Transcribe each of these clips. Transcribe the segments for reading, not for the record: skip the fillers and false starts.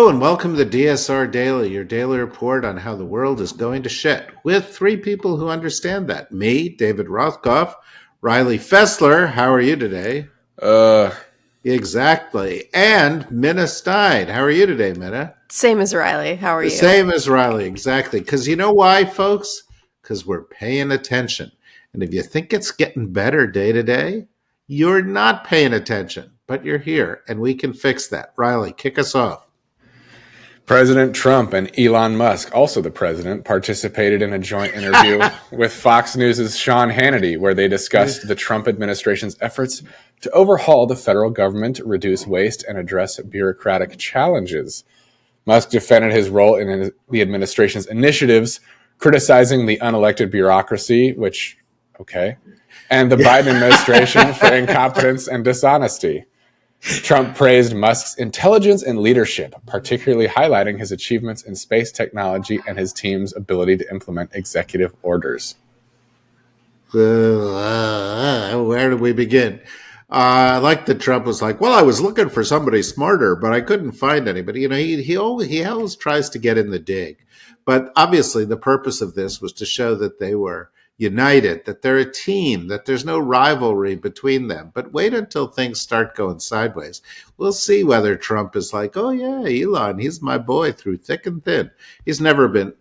Hello and welcome to the DSR Daily, your daily report on how the world is going to shit, with three people who understand that. Me, David Rothkopf, Riley Fessler. How are you today? Exactly. And Minna Stein. How are you today, Minna? Same as Riley. How are The you? same as Riley, exactly. Because you know why, folks? Because we're paying attention. And if you think it's getting better day to day, you're not paying attention, but you're here, and we can fix that. Riley, kick us off. President Trump and Elon Musk, also the president, participated in a joint interview with Fox News' Sean Hannity, where they discussed the Trump administration's efforts to overhaul the federal government, reduce waste, and address bureaucratic challenges. Musk defended his role in the administration's initiatives, criticizing the unelected bureaucracy, and the Biden administration for incompetence and dishonesty. Trump praised Musk's intelligence and leadership, particularly highlighting his achievements in space technology and his team's ability to implement executive orders. Where do we begin? I like that Trump was like, well, I was looking for somebody smarter, but I couldn't find anybody. You know, he always tries to get in the dig. But obviously the purpose of this was to show that they were united, that they're a team, that there's no rivalry between them. But wait until things start going sideways. We'll see whether Trump is like, oh yeah, Elon, he's my boy through thick and thin. He's never been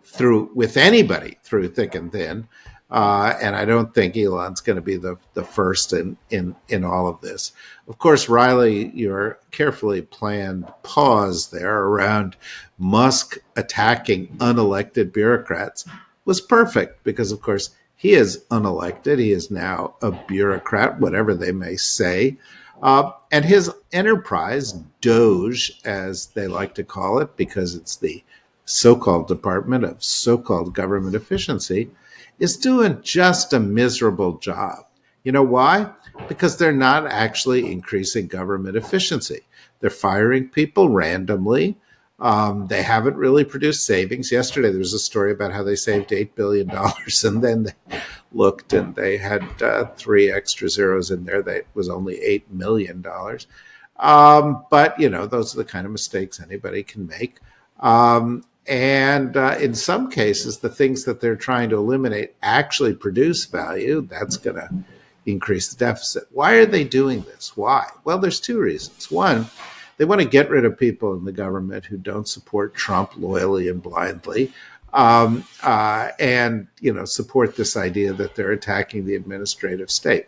through with anybody through thick and thin. And I don't think Elon's going to be the first in all of this. Of course, Riley, your carefully planned pause there around Musk attacking unelected bureaucrats was perfect because, of course, he is unelected. He is now a bureaucrat, whatever they may say. And his enterprise, Doge, as they like to call it, because it's the so-called Department of so-called Government Efficiency, is doing just a miserable job. You know why? Because they're not actually increasing government efficiency. They're firing people randomly. They haven't really produced savings. Yesterday, there was a story about how they saved $8 billion, and then they looked and they had 3 extra zeros in there. That was only $8 million. But, you know, those are the kind of mistakes anybody can make. And in some cases, the things that they're trying to eliminate actually produce value. That's going to increase the deficit. Why are they doing this? Why? Well, there's 2 reasons. One, they want to get rid of people in the government who don't support Trump loyally and blindly, and support this idea that they're attacking the administrative state.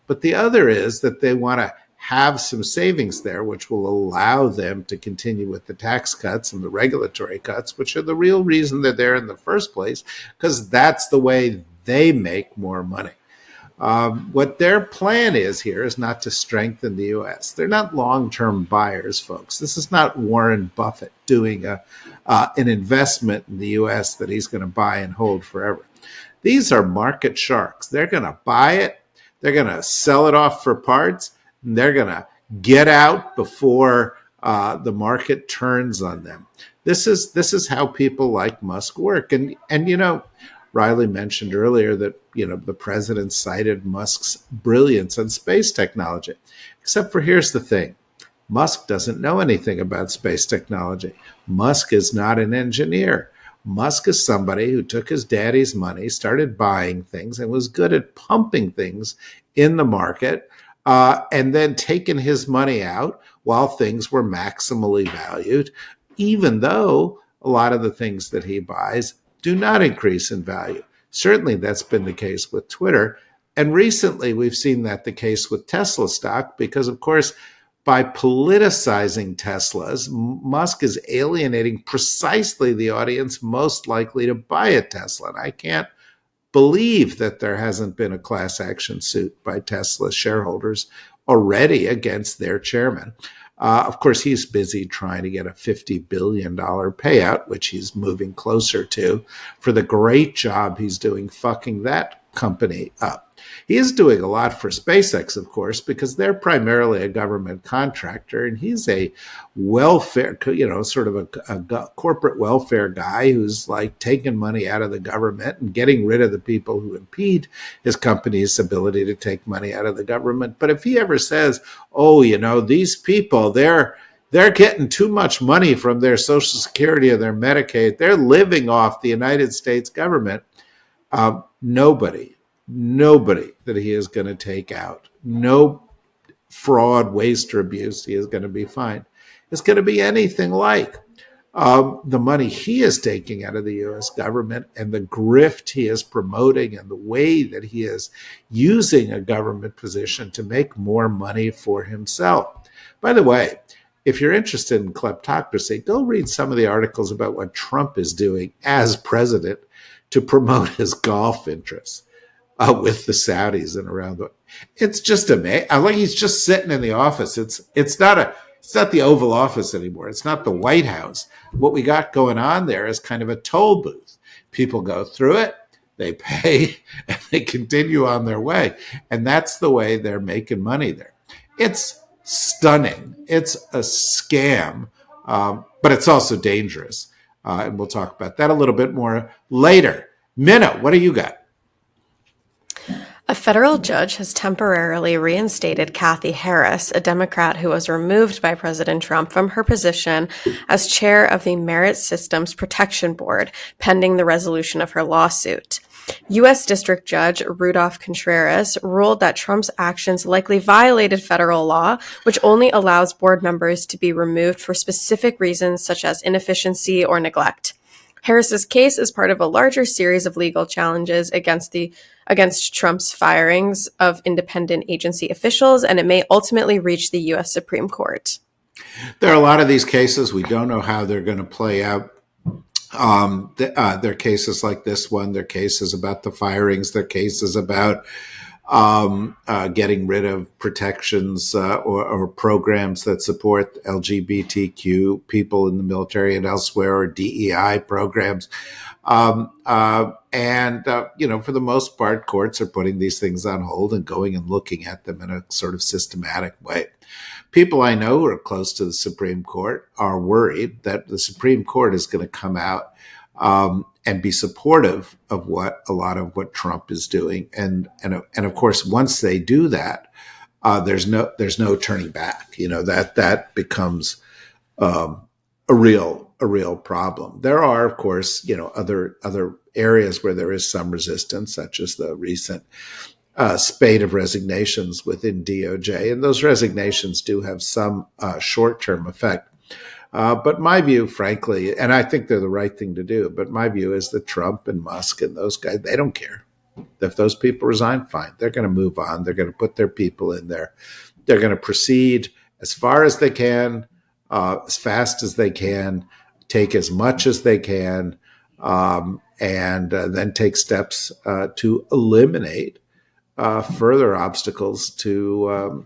But the other is that they want to have some savings there, which will allow them to continue with the tax cuts and the regulatory cuts, which are the real reason they're there in the first place, because that's the way they make more money. What their plan is here is not to strengthen the U.S. They're not long-term buyers, folks. This is not Warren Buffett doing an investment in the U.S. that he's going to buy and hold forever. These are market sharks. They're going to buy it. They're going to sell it off for parts. And they're going to get out before the market turns on them. This is how people like Musk work. And Riley mentioned earlier that, the president cited Musk's brilliance on space technology. Except for here's the thing. Musk doesn't know anything about space technology. Musk is not an engineer. Musk is somebody who took his daddy's money, started buying things, and was good at pumping things in the market, and then taking his money out while things were maximally valued, even though a lot of the things that he buys do not increase in value. Certainly that's been the case with Twitter. And recently we've seen that the case with Tesla stock because, of course, by politicizing Teslas, Musk is alienating precisely the audience most likely to buy a Tesla. And I can't believe that there hasn't been a class action suit by Tesla shareholders already against their chairman. Of course, he's busy trying to get a $50 billion payout, which he's moving closer to, for the great job he's doing fucking that company up. He is doing a lot for SpaceX, of course, because they're primarily a government contractor, and he's a welfare, sort of a corporate welfare guy who's like taking money out of the government and getting rid of the people who impede his company's ability to take money out of the government. But if he ever says, oh, these people, they're They're getting too much money from their Social Security or their Medicaid. They're living off the United States government. Nobody that he is going to take out, no fraud, waste, or abuse he is going to be fined, is going to be anything like the money he is taking out of the U.S. government and the grift he is promoting and the way that he is using a government position to make more money for himself. By the way, if you're interested in kleptocracy, go read some of the articles about what Trump is doing as president to promote his golf interests with the Saudis and around the. It's just amazing. Like he's just sitting in the office. It's not the Oval Office anymore. It's not the White House. What we got going on there is kind of a toll booth. People go through it, they pay, and they continue on their way. And that's the way they're making money there. It's stunning. It's a scam, but it's also dangerous. And we'll talk about that a little bit more later. Minna, what do you got? A federal judge has temporarily reinstated Kathy Harris, a Democrat who was removed by President Trump from her position as chair of the Merit Systems Protection Board, pending the resolution of her lawsuit. U.S. District Judge Rudolph Contreras ruled that Trump's actions likely violated federal law, which only allows board members to be removed for specific reasons such as inefficiency or neglect. Harris's case is part of a larger series of legal challenges against Trump's firings of independent agency officials, and it may ultimately reach the U.S. Supreme Court. There are a lot of these cases. We don't know how they're going to play out. There are cases like this one. There are cases about the firings. There are cases about getting rid of protections or programs that support LGBTQ people in the military and elsewhere, or DEI programs. For the most part, courts are putting these things on hold and going and looking at them in a sort of systematic way. People I know who are close to the Supreme Court are worried that the Supreme Court is going to come out and be supportive of a lot of what Trump is doing, and of course, once they do that, there's no turning back. That becomes a real problem. There are, of course, other areas where there is some resistance, such as the recent spate of resignations within DOJ, and those resignations do have some short-term effect. But my view, frankly, and I think they're the right thing to do, but my view is that Trump and Musk and those guys, they don't care. If those people resign, fine. They're going to move on. They're going to put their people in there. They're going to proceed as far as they can, as fast as they can, take as much as they can, and then take steps to eliminate further obstacles to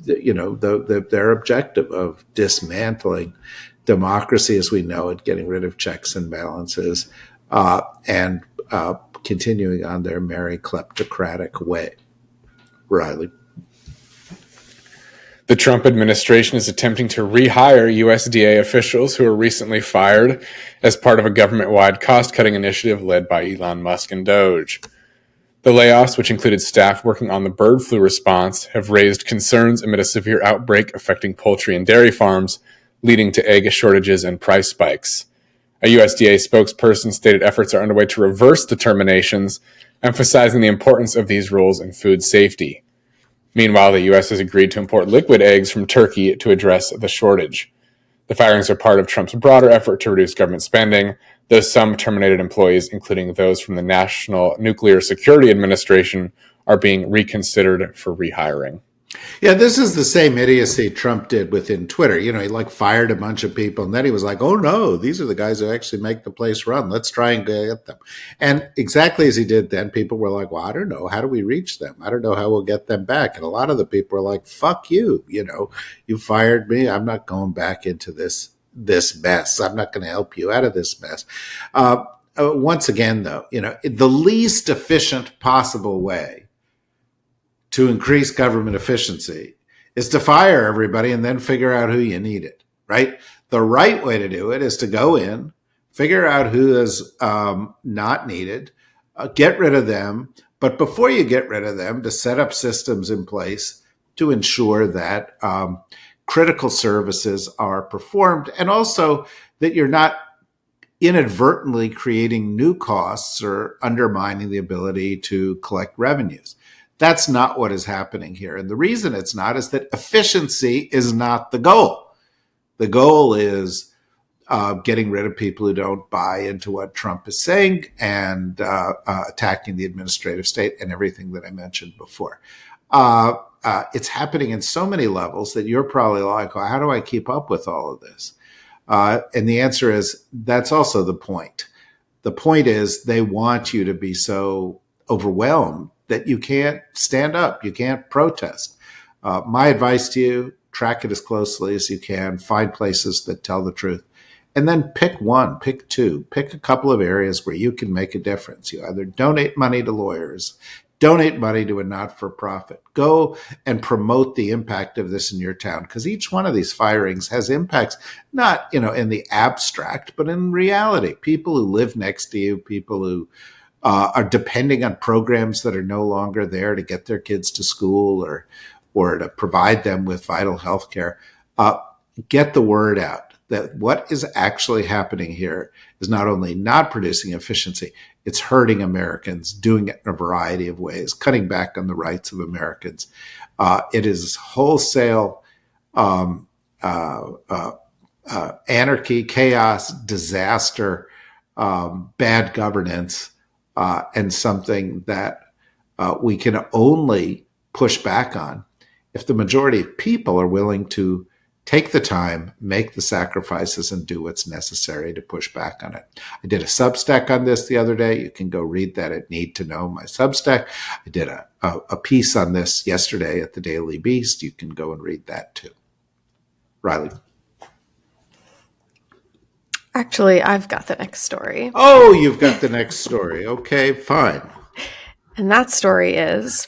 their objective of dismantling democracy as we know it, getting rid of checks and balances, and continuing on their merry kleptocratic way. Riley. The Trump administration is attempting to rehire USDA officials who were recently fired as part of a government-wide cost-cutting initiative led by Elon Musk and Doge. The layoffs, which included staff working on the bird flu response, have raised concerns amid a severe outbreak affecting poultry and dairy farms, leading to egg shortages and price spikes. A USDA spokesperson stated efforts are underway to reverse the terminations, emphasizing the importance of these rules in food safety. Meanwhile, the U.S. has agreed to import liquid eggs from Turkey to address the shortage. The firings are part of Trump's broader effort to reduce government spending, though some terminated employees, including those from the National Nuclear Security Administration, are being reconsidered for rehiring. Yeah, this is the same idiocy Trump did within Twitter. He fired a bunch of people, and then he was like, oh no, these are the guys who actually make the place run. Let's try and get them. And exactly as he did then, people were like, well, I don't know. How do we reach them? I don't know how we'll get them back. And a lot of the people were like, fuck you. You fired me. I'm not going back into this mess. I'm not going to help you out of this mess. Once again, though, the least efficient possible way to increase government efficiency is to fire everybody and then figure out who you needed, right? The right way to do it is to go in, figure out who is not needed, get rid of them. But before you get rid of them, to set up systems in place to ensure that critical services are performed, and also that you're not inadvertently creating new costs or undermining the ability to collect revenues. That's not what is happening here. And the reason it's not is that efficiency is not the goal. The goal is getting rid of people who don't buy into what Trump is saying and attacking the administrative state and everything that I mentioned before. It's happening in so many levels that you're probably like, well, how do I keep up with all of this? And the answer is that's also the point. The point is they want you to be so overwhelmed that you can't stand up, you can't protest. My advice to you, track it as closely as you can, find places that tell the truth, and then pick one, pick two, pick a couple of areas where you can make a difference. You either donate money to lawyers, donate money to a not-for-profit, go and promote the impact of this in your town, because each one of these firings has impacts, not, in the abstract, but in reality. People who live next to you, people who are depending on programs that are no longer there to get their kids to school or to provide them with vital health care. Get the word out that what is actually happening here is not only not producing efficiency, it's hurting Americans, doing it in a variety of ways, cutting back on the rights of Americans. It is wholesale anarchy, chaos, disaster, bad governance, and something that we can only push back on if the majority of people are willing to take the time, make the sacrifices, and do what's necessary to push back on it. I did a Substack on this the other day. You can go read that at Need to Know, my Substack. I did a piece on this yesterday at the Daily Beast. You can go and read that too. Riley. Actually, I've got the next story. Oh, you've got the next story. Okay, fine. And that story is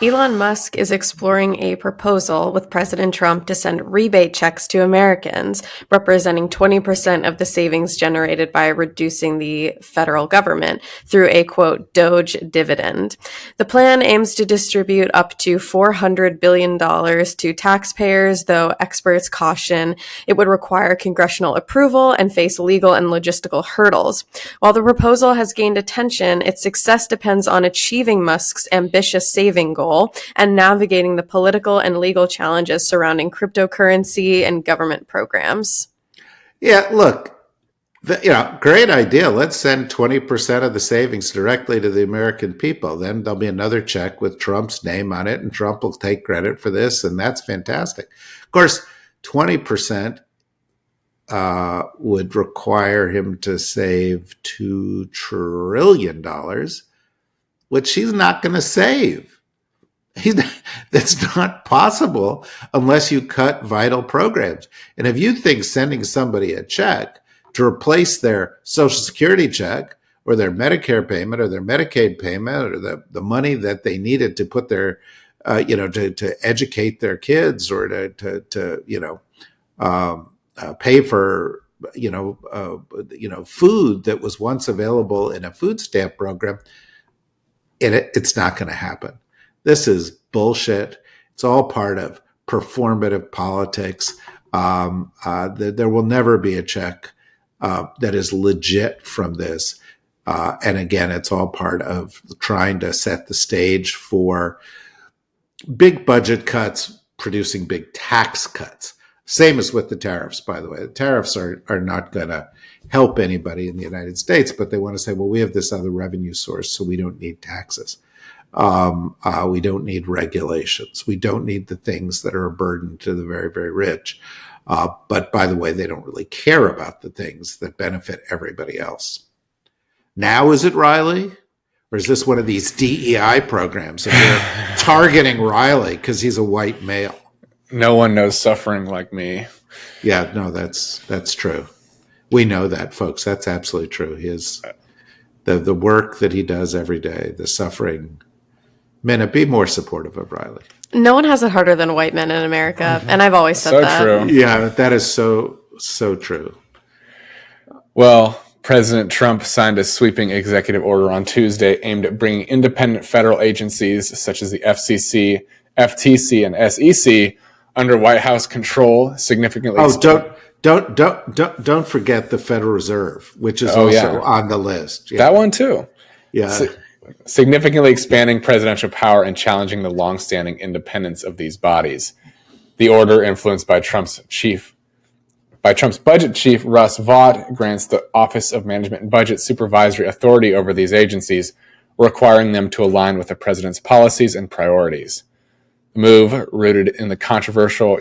Elon Musk is exploring a proposal with President Trump to send rebate checks to Americans, representing 20% of the savings generated by reducing the federal government through a, quote, Doge dividend. The plan aims to distribute up to $400 billion to taxpayers, though experts caution it would require congressional approval and face legal and logistical hurdles. While the proposal has gained attention, its success depends on achieving Musk's ambitious saving goal and navigating the political and legal challenges surrounding cryptocurrency and government programs. Yeah, look, great idea. Let's send 20% of the savings directly to the American people. Then there'll be another check with Trump's name on it, and Trump will take credit for this, and that's fantastic. Of course, 20% would require him to save $2 trillion, which he's not going to save. That's not possible unless you cut vital programs. And if you think sending somebody a check to replace their Social Security check or their Medicare payment or their Medicaid payment or the money that they needed to put their, to educate their kids or to pay for, food that was once available in a food stamp program, it's not going to happen. This is bullshit. It's all part of performative politics. There will never be a check that is legit from this. And again, it's all part of trying to set the stage for big budget cuts, producing big tax cuts. Same as with the tariffs, by the way. The tariffs are not going to help anybody in the United States, but they want to say, well, we have this other revenue source, so we don't need taxes. We don't need regulations. We don't need the things that are a burden to the very, very rich. But by the way, they don't really care about the things that benefit everybody else. Now, is it Riley? Or is this one of these DEI programs that they're targeting Riley because he's a white male? No one knows suffering like me. Yeah, no, that's true. We know that, folks. That's absolutely true. The work that he does every day, the suffering. Men, be more supportive of Riley. No one has it harder than white men in America, and I've always said that. So true. Yeah, that is so true. Well, President Trump signed a sweeping executive order on Tuesday aimed at bringing independent federal agencies such as the FCC, FTC, and SEC under White House control, significantly. Oh, don't forget the Federal Reserve, which is on the list. That one too. Yeah. Significantly expanding presidential power and challenging the longstanding independence of these bodies. The order, influenced by Trump's budget chief, Russ Vought, grants the Office of Management and Budget supervisory authority over these agencies, requiring them to align with the president's policies and priorities. The move, rooted in the controversial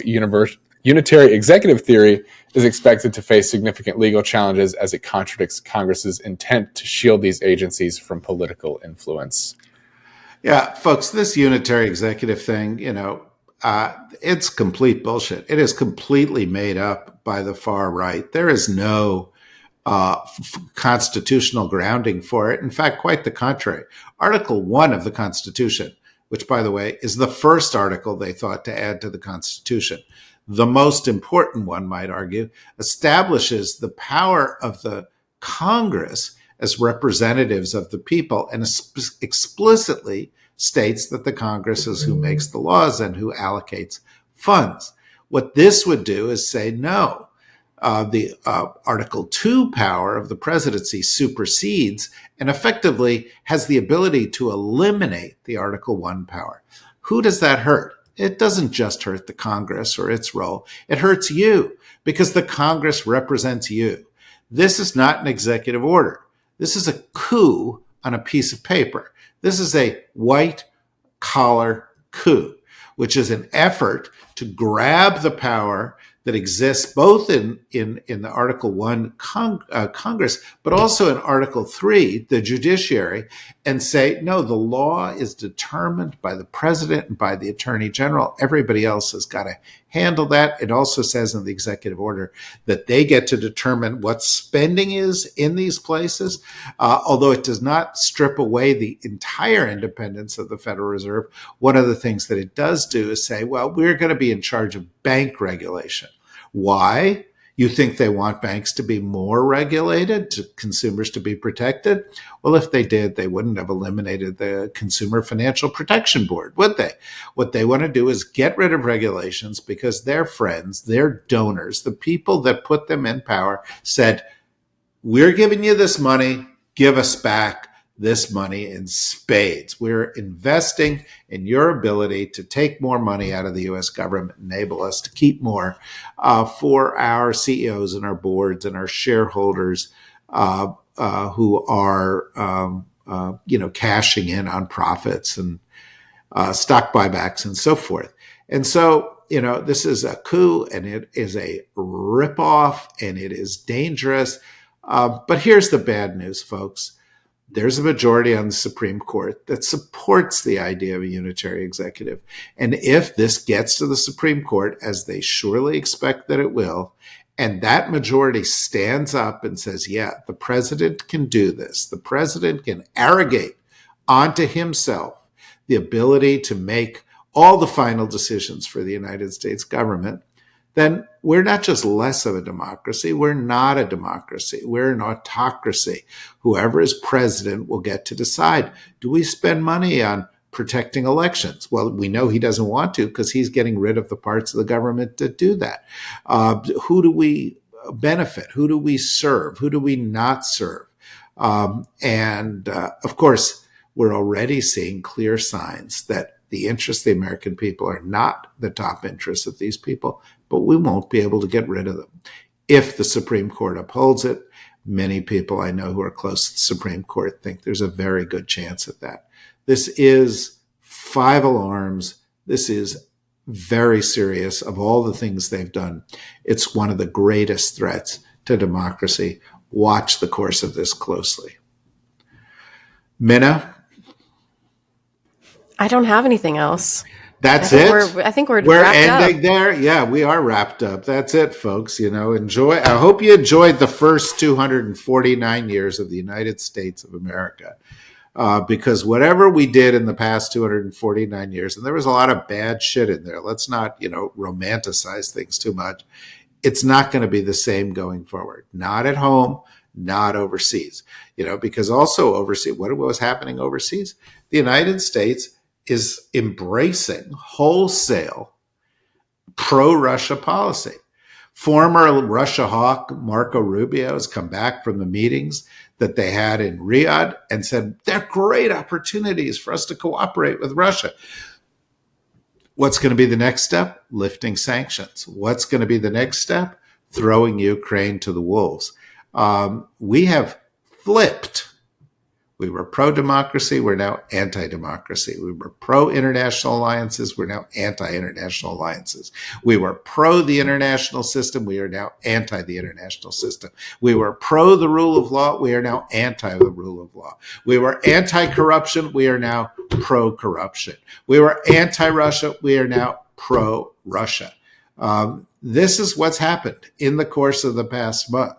Unitary executive theory, is expected to face significant legal challenges as it contradicts Congress's intent to shield these agencies from political influence. Yeah, folks, this unitary executive thing, it's complete bullshit. It is completely made up by the far right. There is no constitutional grounding for it. In fact, quite the contrary. Article 1 of the Constitution, which, by the way, is the first article they thought to add to the Constitution, the most important one, might argue, establishes the power of the Congress as representatives of the people and explicitly states that the Congress is who makes the laws and who allocates funds. What this would do is say, no, the Article 2 power of the presidency supersedes and effectively has the ability to eliminate the Article 1 power. Who does that hurt? It doesn't just hurt the Congress or its role. It hurts you because the Congress represents you. This is not an executive order. This is a coup on a piece of paper. This is a white-collar coup, which is an effort to grab the power that exists both in the Article 1 Congress, but also in Article 3, the judiciary, and say, no, the law is determined by the president and by the attorney general. Everybody else has got to handle that. It also says in the executive order that they get to determine what spending is in these places, although it does not strip away the entire independence of the Federal Reserve. One of the things that it does do is say, well, we're going to be in charge of bank regulation. Why? You think they want banks to be more regulated, to consumers to be protected? Well, if they did, they wouldn't have eliminated the Consumer Financial Protection Board, would they? What they want to do is get rid of regulations because their friends, their donors, the people that put them in power said, we're giving you this money, give us back this money in spades. We're investing in your ability to take more money out of the U.S. government, enable us to keep more for our CEOs and our boards and our shareholders who are, cashing in on profits and stock buybacks and so forth. And so, this is a coup and it is a ripoff and it is dangerous. But here's the bad news, folks. There's a majority on the Supreme Court that supports the idea of a unitary executive. And if this gets to the Supreme Court, as they surely expect that it will, and that majority stands up and says, yeah, the president can do this. The president can arrogate onto himself the ability to make all the final decisions for the United States government, then we're not just less of a democracy, we're not a democracy, we're an autocracy. Whoever is president will get to decide, do we spend money on protecting elections? Well, we know he doesn't want to because he's getting rid of the parts of the government that do that. Who do we benefit? Who do we serve? Who do we not serve? Of course, we're already seeing clear signs that the interests of the American people are not the top interests of these people, but we won't be able to get rid of them. If the Supreme Court upholds it, many people I know who are close to the Supreme Court think there's a very good chance at that. This is 5 alarms. This is very serious. Of all the things they've done, it's one of the greatest threats to democracy. Watch the course of this closely. Minna? I don't have anything else. That's it. I think we're wrapped ending up there. Yeah, we are wrapped up. That's it, folks. Enjoy. I hope you enjoyed the first 249 years of the United States of America, because whatever we did in the past 249 years, and there was a lot of bad shit in there. Let's not, romanticize things too much. It's not going to be the same going forward. Not at home, not overseas. Because also overseas, what was happening overseas? The United States is embracing wholesale pro-Russia policy. Former Russia hawk Marco Rubio has come back from the meetings that they had in Riyadh and said, they're great opportunities for us to cooperate with Russia. What's going to be the next step? Lifting sanctions. What's going to be the next step? Throwing Ukraine to the wolves. We have flipped. We were pro-democracy. We're now anti-democracy. We were pro-international alliances. We're now anti-international alliances. We were pro the international system. We are now anti the international system. We were pro the rule of law. We are now anti the rule of law. We were anti-corruption. We are now pro-corruption. We were anti-Russia. We are now pro-Russia. This is what's happened in the course of the past month.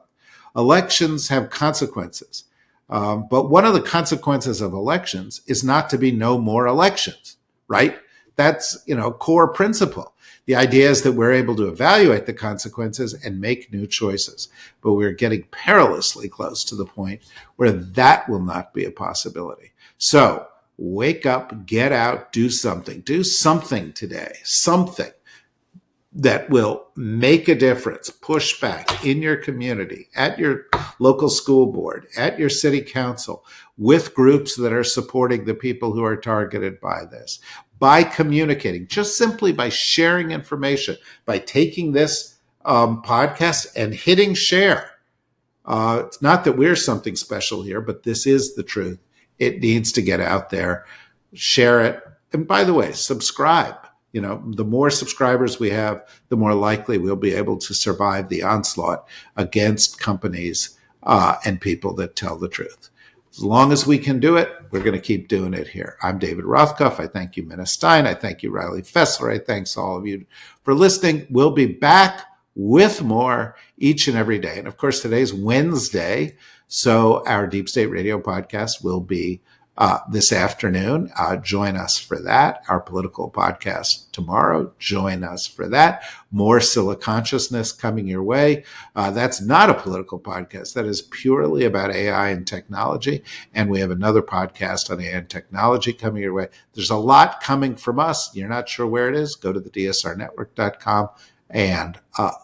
Elections have consequences. But one of the consequences of elections is not to be no more elections, right? That's, core principle. The idea is that we're able to evaluate the consequences and make new choices. But we're getting perilously close to the point where that will not be a possibility. So wake up, get out, do something. Do something today, something that will make a difference, push back in your community, at your local school board, at your city council, with groups that are supporting the people who are targeted by this, by communicating, just simply by sharing information, by taking this podcast and hitting share. It's not that we're something special here, but this is the truth. It needs to get out there, share it. And by the way, subscribe. The more subscribers we have, the more likely we'll be able to survive the onslaught against companies and people that tell the truth. As long as we can do it, we're going to keep doing it here. I'm David Rothkopf. I thank you, Minna Stein. I thank you, Riley Fessler. I thanks all of you for listening. We'll be back with more each and every day. And of course, today's Wednesday, so our Deep State Radio podcast will be this afternoon. Join us for that. Our political podcast tomorrow. Join us for that. More Scylla Consciousness coming your way. That's not a political podcast. That is purely about AI and technology. And we have another podcast on AI and technology coming your way. There's a lot coming from us. You're not sure where it is? Go to the dsrnetwork.com and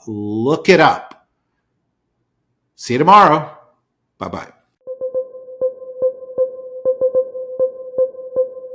look it up. See you tomorrow. Bye-bye.